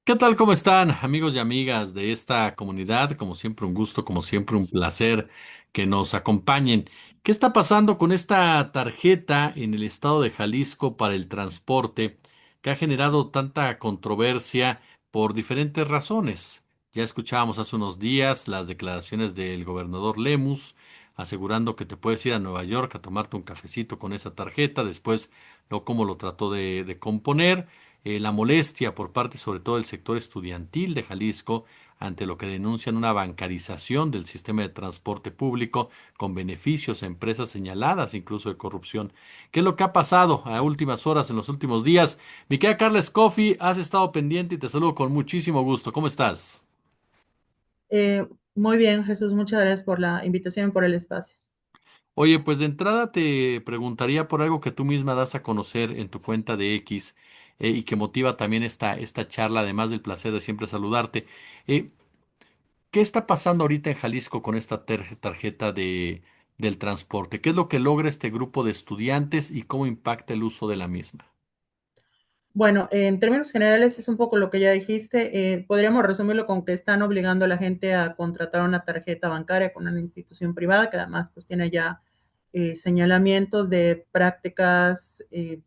¿Qué tal? ¿Cómo están, amigos y amigas de esta comunidad? Como siempre, un gusto, como siempre, un placer que nos acompañen. ¿Qué está pasando con esta tarjeta en el estado de Jalisco para el transporte que ha generado tanta controversia por diferentes razones? Ya escuchábamos hace unos días las declaraciones del gobernador Lemus asegurando que te puedes ir a Nueva York a tomarte un cafecito con esa tarjeta, después lo cómo lo trató de componer, la molestia por parte sobre todo del sector estudiantil de Jalisco ante lo que denuncian una bancarización del sistema de transporte público con beneficios a empresas señaladas incluso de corrupción. ¿Qué es lo que ha pasado a últimas horas en los últimos días? Mi querida Carla Scofi, has estado pendiente y te saludo con muchísimo gusto. ¿Cómo estás? Muy bien, Jesús, muchas gracias por la invitación y por el espacio. Oye, pues de entrada te preguntaría por algo que tú misma das a conocer en tu cuenta de X, y que motiva también esta charla, además del placer de siempre saludarte. Eh, ¿Qué está pasando ahorita en Jalisco con esta tarjeta del transporte? ¿Qué es lo que logra este grupo de estudiantes y cómo impacta el uso de la misma? Bueno, en términos generales es un poco lo que ya dijiste. Podríamos resumirlo con que están obligando a la gente a contratar una tarjeta bancaria con una institución privada que además pues tiene ya señalamientos de prácticas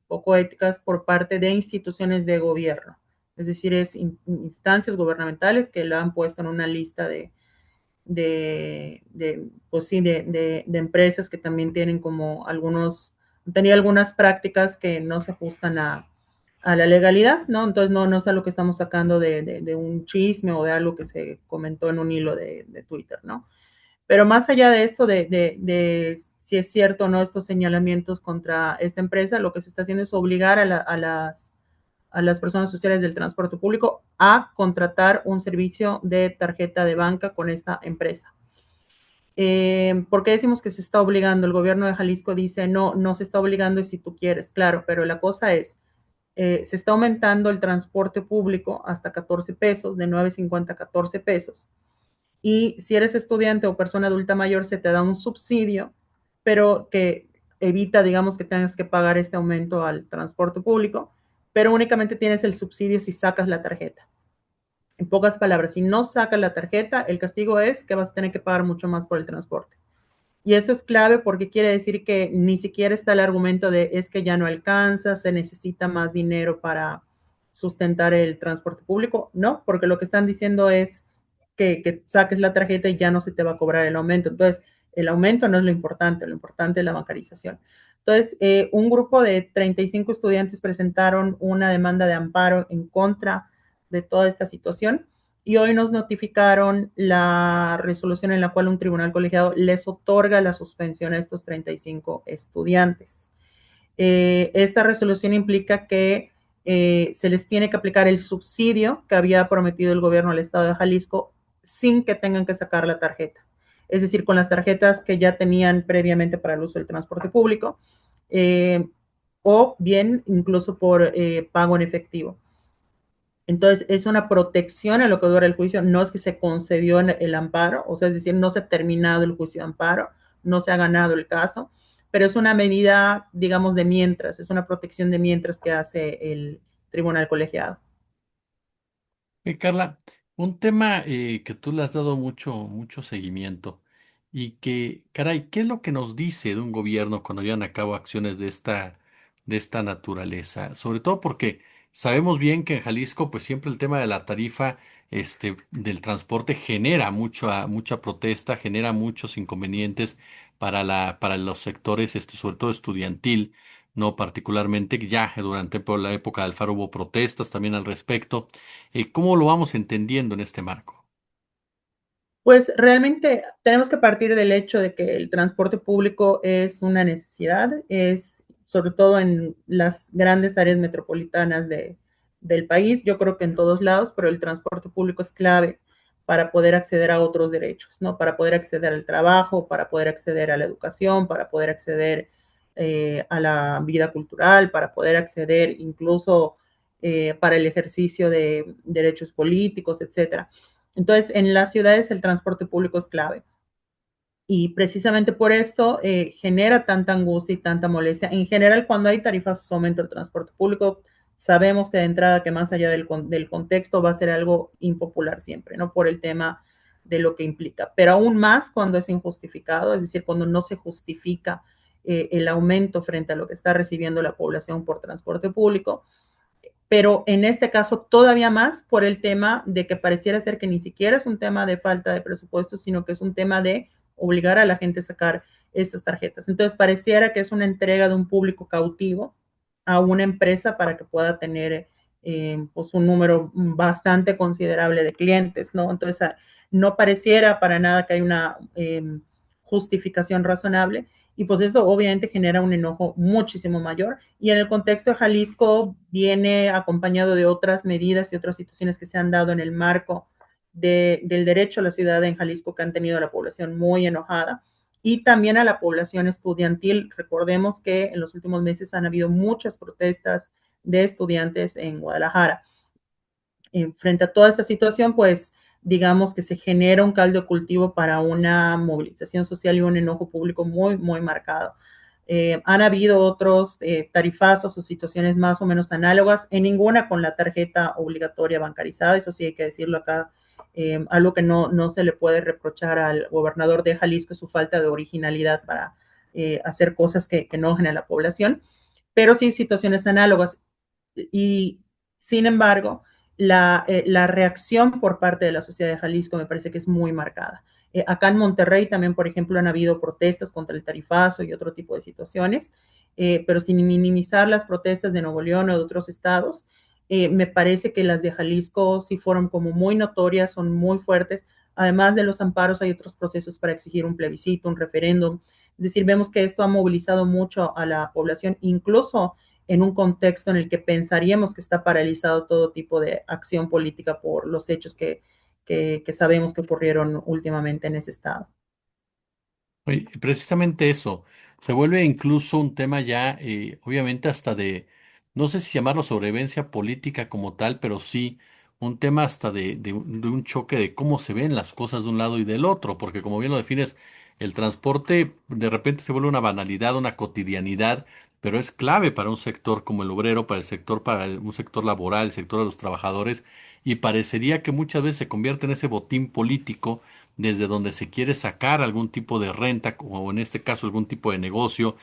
poco éticas por parte de instituciones de gobierno. Es decir, es instancias gubernamentales que lo han puesto en una lista pues sí, de empresas que también tienen como tenía algunas prácticas que no se ajustan a la legalidad, ¿no? Entonces no es algo que estamos sacando de un chisme o de algo que se comentó en un hilo de Twitter, ¿no? Pero más allá de esto, de si es cierto o no estos señalamientos contra esta empresa, lo que se está haciendo es obligar a las personas sociales del transporte público a contratar un servicio de tarjeta de banca con esta empresa. ¿Por qué decimos que se está obligando? El gobierno de Jalisco dice, no, no se está obligando si tú quieres, claro, pero la cosa es, se está aumentando el transporte público hasta 14 pesos, de 9.50 a 14 pesos. Y si eres estudiante o persona adulta mayor, se te da un subsidio, pero que evita, digamos, que tengas que pagar este aumento al transporte público, pero únicamente tienes el subsidio si sacas la tarjeta. En pocas palabras, si no sacas la tarjeta, el castigo es que vas a tener que pagar mucho más por el transporte. Y eso es clave porque quiere decir que ni siquiera está el argumento de es que ya no alcanza, se necesita más dinero para sustentar el transporte público. No, porque lo que están diciendo es que saques la tarjeta y ya no se te va a cobrar el aumento. Entonces, el aumento no es lo importante es la bancarización. Entonces, un grupo de 35 estudiantes presentaron una demanda de amparo en contra de toda esta situación y hoy nos notificaron la resolución en la cual un tribunal colegiado les otorga la suspensión a estos 35 estudiantes. Esta resolución implica que se les tiene que aplicar el subsidio que había prometido el gobierno al estado de Jalisco sin que tengan que sacar la tarjeta. Es decir, con las tarjetas que ya tenían previamente para el uso del transporte público, eh, o bien incluso por pago en efectivo. Entonces, es una protección a lo que dura el juicio, no es que se concedió el amparo, o sea, es decir, no se ha terminado el juicio de amparo, no se ha ganado el caso, pero es una medida, digamos, de mientras, es una protección de mientras que hace el tribunal colegiado. Carla, un tema que tú le has dado mucho seguimiento y que, caray, ¿qué es lo que nos dice de un gobierno cuando llevan a cabo acciones de esta naturaleza? Sobre todo porque sabemos bien que en Jalisco, pues siempre el tema de la tarifa, del transporte genera mucha protesta, genera muchos inconvenientes para los sectores, sobre todo estudiantil. No particularmente, ya durante por la época de Alfaro hubo protestas también al respecto. ¿Cómo lo vamos entendiendo en este marco? Pues realmente tenemos que partir del hecho de que el transporte público es una necesidad, es sobre todo en las grandes áreas metropolitanas del país, yo creo que en todos lados, pero el transporte público es clave para poder acceder a otros derechos, ¿no? Para poder acceder al trabajo, para poder acceder a la educación, para poder acceder a la vida cultural, para poder acceder incluso para el ejercicio de derechos políticos, etcétera. Entonces, en las ciudades el transporte público es clave. Y precisamente por esto genera tanta angustia y tanta molestia. En general, cuando hay tarifas, aumenta el transporte público. sabemos que de entrada que más allá del contexto va a ser algo impopular siempre, ¿no? Por el tema de lo que implica. Pero aún más cuando es injustificado, es decir, cuando no se justifica el aumento frente a lo que está recibiendo la población por transporte público, pero en este caso todavía más por el tema de que pareciera ser que ni siquiera es un tema de falta de presupuesto, sino que es un tema de obligar a la gente a sacar estas tarjetas. Entonces pareciera que es una entrega de un público cautivo a una empresa para que pueda tener pues un número bastante considerable de clientes, ¿no? Entonces no pareciera para nada que hay una justificación razonable y pues esto obviamente genera un enojo muchísimo mayor y en el contexto de Jalisco viene acompañado de otras medidas y otras situaciones que se han dado en el marco del derecho a la ciudad en Jalisco que han tenido a la población muy enojada y también a la población estudiantil. Recordemos que en los últimos meses han habido muchas protestas de estudiantes en Guadalajara. Frente a toda esta situación, pues digamos que se genera un caldo de cultivo para una movilización social y un enojo público muy, muy marcado. Han habido otros tarifazos o situaciones más o menos análogas, en ninguna con la tarjeta obligatoria bancarizada, eso sí hay que decirlo acá, algo que no se le puede reprochar al gobernador de Jalisco, su falta de originalidad para hacer cosas que enojen a la población, pero sí situaciones análogas. Y sin embargo, la reacción por parte de la sociedad de Jalisco me parece que es muy marcada. Acá en Monterrey también, por ejemplo, han habido protestas contra el tarifazo y otro tipo de situaciones, pero sin minimizar las protestas de Nuevo León o de otros estados, me parece que las de Jalisco sí fueron como muy notorias, son muy fuertes. Además de los amparos, hay otros procesos para exigir un plebiscito, un referéndum. Es decir, vemos que esto ha movilizado mucho a la población, incluso en un contexto en el que pensaríamos que está paralizado todo tipo de acción política por los hechos que sabemos que ocurrieron últimamente en ese estado. Oye, precisamente eso, se vuelve incluso un tema ya, obviamente hasta de, no sé si llamarlo sobrevivencia política como tal, pero sí un tema hasta de un choque de cómo se ven las cosas de un lado y del otro, porque como bien lo defines, el transporte de repente se vuelve una banalidad, una cotidianidad, pero es clave para un sector como el obrero, para el sector, un sector laboral, el sector de los trabajadores, y parecería que muchas veces se convierte en ese botín político desde donde se quiere sacar algún tipo de renta o en este caso algún tipo de negocio,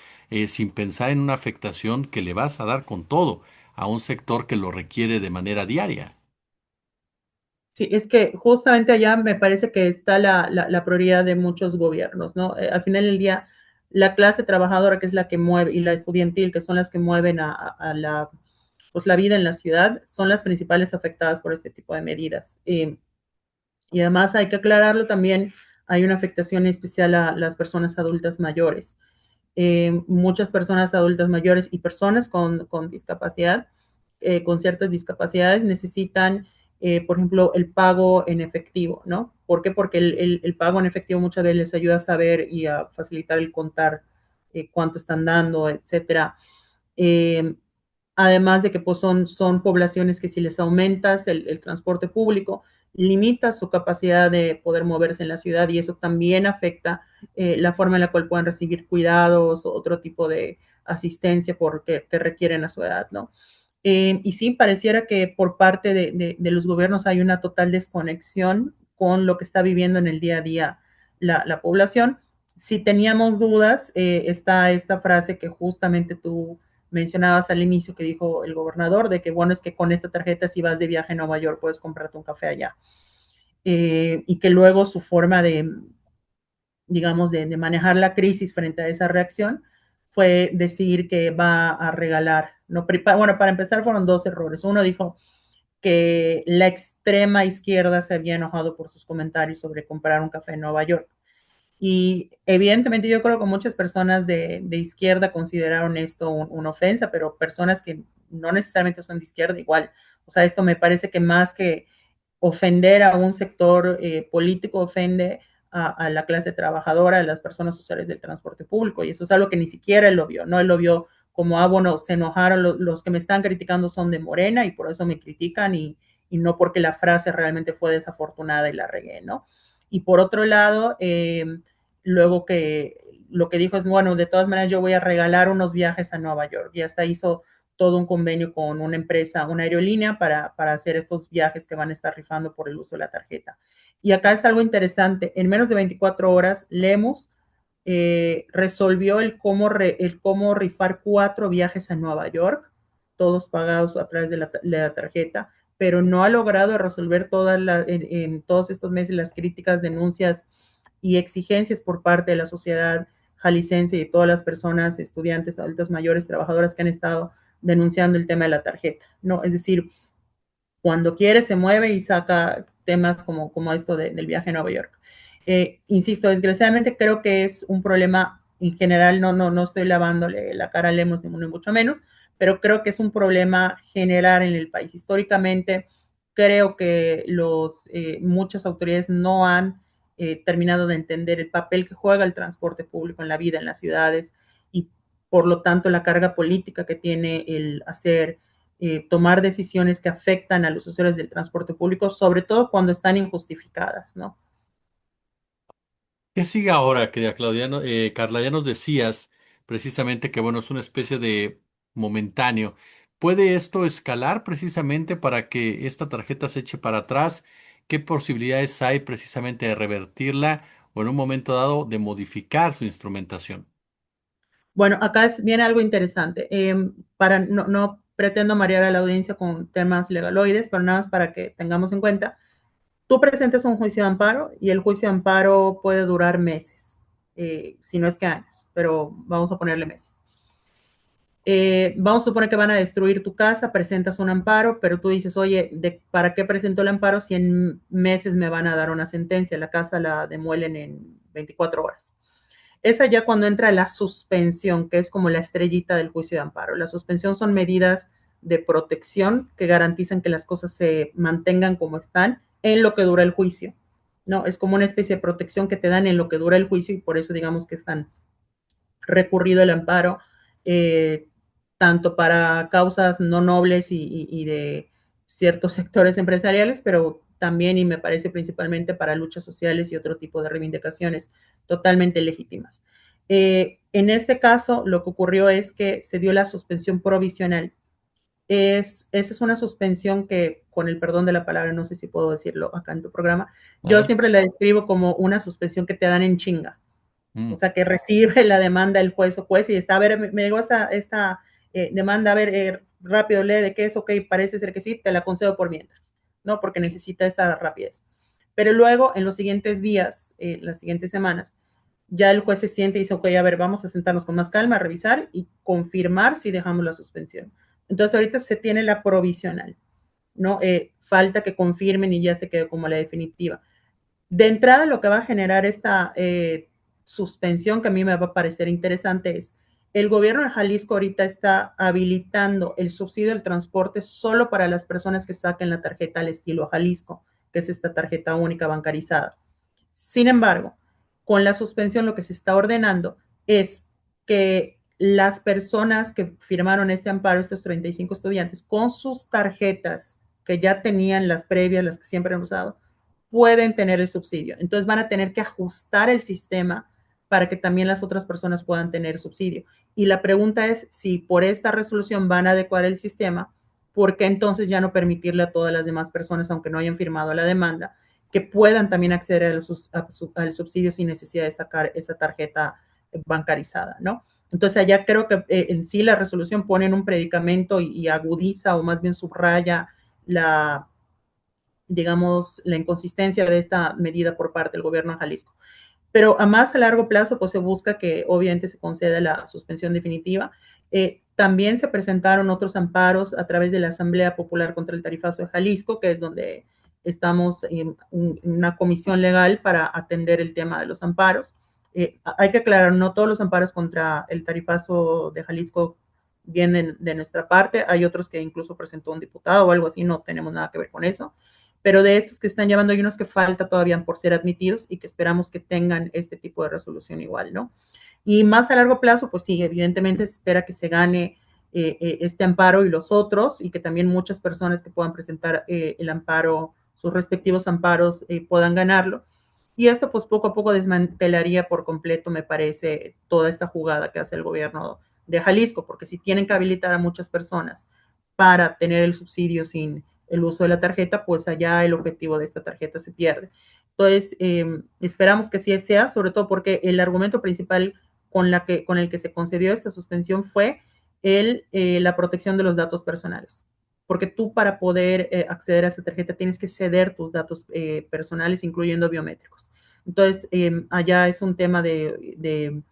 sin pensar en una afectación que le vas a dar con todo a un sector que lo requiere de manera diaria. Sí, es que justamente allá me parece que está la prioridad de muchos gobiernos, ¿no? Al final del día, la clase trabajadora, que es la que mueve, y la estudiantil, que son las que mueven a la, pues, la vida en la ciudad, son las principales afectadas por este tipo de medidas. Y además hay que aclararlo también, hay una afectación especial a las personas adultas mayores. Muchas personas adultas mayores y personas con discapacidad, con ciertas discapacidades, necesitan, por ejemplo, el pago en efectivo, ¿no? ¿Por qué? Porque el pago en efectivo muchas veces les ayuda a saber y a facilitar el contar cuánto están dando, etcétera. Eh, Además de que pues son poblaciones que si les aumentas el transporte público, limita su capacidad de poder moverse en la ciudad y eso también afecta la forma en la cual pueden recibir cuidados o otro tipo de asistencia porque, que requieren a su edad, ¿no? Y sí, pareciera que por parte de los gobiernos hay una total desconexión con lo que está viviendo en el día a día la población. Si teníamos dudas, está esta frase que justamente tú mencionabas al inicio que dijo el gobernador, de que bueno, es que con esta tarjeta si vas de viaje a Nueva York puedes comprarte un café allá. Y que luego su forma de, digamos, de manejar la crisis frente a esa reacción fue decir que va a regalar, no, bueno, para empezar fueron dos errores. Uno dijo que la extrema izquierda se había enojado por sus comentarios sobre comprar un café en Nueva York. Y evidentemente yo creo que muchas personas de izquierda consideraron esto una ofensa, pero personas que no necesariamente son de izquierda igual. O sea, esto me parece que más que ofender a un sector político, ofende a la clase trabajadora, a las personas usuarias del transporte público. Y eso es algo que ni siquiera él lo vio, ¿no? Él lo vio como, ah, bueno, se enojaron, los que me están criticando son de Morena y por eso me critican y no porque la frase realmente fue desafortunada y la regué, ¿no? Y por otro lado, luego que lo que dijo es, bueno, de todas maneras yo voy a regalar unos viajes a Nueva York y hasta hizo todo un convenio con una empresa, una aerolínea, para hacer estos viajes que van a estar rifando por el uso de la tarjeta. Y acá es algo interesante, en menos de 24 horas, Lemus resolvió el cómo rifar 4 viajes a Nueva York, todos pagados a través de la tarjeta, pero no ha logrado resolver en todos estos meses las críticas, denuncias y exigencias por parte de la sociedad jalicense y de todas las personas, estudiantes, adultos mayores, trabajadoras que han estado denunciando el tema de la tarjeta, ¿no? Es decir, cuando quiere se mueve y saca temas como esto del viaje a Nueva York. Insisto, desgraciadamente creo que es un problema en general, no estoy lavándole la cara a Lemos ni mucho menos, pero creo que es un problema general en el país. Históricamente, creo que muchas autoridades no han terminado de entender el papel que juega el transporte público en la vida en las ciudades y por lo tanto la carga política que tiene el tomar decisiones que afectan a los usuarios del transporte público, sobre todo cuando están injustificadas, ¿no? ¿Qué sigue ahora, querida Claudia? Carla, ya nos decías precisamente que, bueno, es una especie de momentáneo. ¿Puede esto escalar precisamente para que esta tarjeta se eche para atrás? ¿Qué posibilidades hay precisamente de revertirla o en un momento dado de modificar su instrumentación? Bueno, acá viene algo interesante. No pretendo marear a la audiencia con temas legaloides, pero nada más para que tengamos en cuenta. Tú presentas un juicio de amparo y el juicio de amparo puede durar meses, si no es que años, pero vamos a ponerle meses. Vamos a suponer que van a destruir tu casa, presentas un amparo, pero tú dices, oye, ¿para qué presento el amparo si en meses me van a dar una sentencia? La casa la demuelen en 24 horas. Esa ya cuando entra la suspensión, que es como la estrellita del juicio de amparo. La suspensión son medidas de protección que garantizan que las cosas se mantengan como están en lo que dura el juicio. No, es como una especie de protección que te dan en lo que dura el juicio y por eso digamos que es tan recurrido el amparo, eh, tanto para causas no nobles y de ciertos sectores empresariales, pero también, y me parece principalmente para luchas sociales y otro tipo de reivindicaciones totalmente legítimas. En este caso, lo que ocurrió es que se dio la suspensión provisional. Esa es una suspensión que, con el perdón de la palabra, no sé si puedo decirlo acá en tu programa, yo Adelante. siempre la describo como una suspensión que te dan en chinga. O Mm. sea, que recibe la demanda el juez o juez y está, a ver, me llegó esta demanda, a ver, rápido lee de qué es, ok, parece ser que sí, te la concedo por mientras, ¿no? Porque necesita esa rapidez. Pero luego, en los siguientes días, las siguientes semanas, ya el juez se siente y dice, ok, a ver, vamos a sentarnos con más calma, a revisar y confirmar si dejamos la suspensión. Entonces, ahorita se tiene la provisional, ¿no? Falta que confirmen y ya se quede como la definitiva. De entrada, lo que va a generar esta suspensión, que a mí me va a parecer interesante, es el gobierno de Jalisco ahorita está habilitando el subsidio del transporte solo para las personas que saquen la tarjeta al estilo Jalisco, que es esta tarjeta única bancarizada. Sin embargo, con la suspensión lo que se está ordenando es que las personas que firmaron este amparo, estos 35 estudiantes, con sus tarjetas que ya tenían las previas, las que siempre han usado, pueden tener el subsidio. Entonces van a tener que ajustar el sistema para que también las otras personas puedan tener subsidio. Y la pregunta es si por esta resolución van a adecuar el sistema, ¿por qué entonces ya no permitirle a todas las demás personas, aunque no hayan firmado la demanda, que puedan también acceder al subsidio sin necesidad de sacar esa tarjeta bancarizada, ¿no? Entonces allá creo que en sí la resolución pone en un predicamento y agudiza o más bien subraya la, digamos, la inconsistencia de esta medida por parte del gobierno de Jalisco. Pero a más a largo plazo, pues se busca que obviamente se conceda la suspensión definitiva. También se presentaron otros amparos a través de la Asamblea Popular contra el Tarifazo de Jalisco, que es donde estamos en una comisión legal para atender el tema de los amparos. Hay que aclarar, no todos los amparos contra el tarifazo de Jalisco vienen de nuestra parte, hay otros que incluso presentó un diputado o algo así, no tenemos nada que ver con eso, pero de estos que están llevando hay unos que falta todavía por ser admitidos y que esperamos que tengan este tipo de resolución igual, ¿no? Y más a largo plazo, pues sí, evidentemente se espera que se gane este amparo y los otros, y que también muchas personas que puedan presentar el amparo, sus respectivos amparos, puedan ganarlo. Y esto pues poco a poco desmantelaría por completo, me parece, toda esta jugada que hace el gobierno de Jalisco, porque si tienen que habilitar a muchas personas para tener el subsidio sin el uso de la tarjeta, pues allá el objetivo de esta tarjeta se pierde. Entonces, esperamos que sí sea, sobre todo porque el argumento principal con el que se concedió esta suspensión fue la protección de los datos personales. Porque tú para poder acceder a esa tarjeta tienes que ceder tus datos personales, incluyendo biométricos. Entonces, allá es un tema de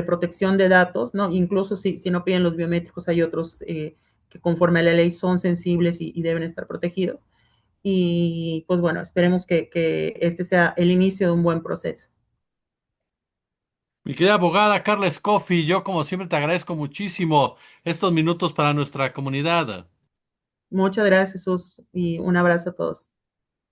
protección de datos, ¿no? Incluso si no piden los biométricos, hay otros que conforme a la ley son sensibles y deben estar protegidos. Y pues bueno, esperemos que este sea el inicio de un buen proceso. Mi querida abogada Carla Scoffi, yo como siempre te agradezco muchísimo estos minutos para nuestra comunidad. Muchas gracias, Jesús, y un abrazo a todos.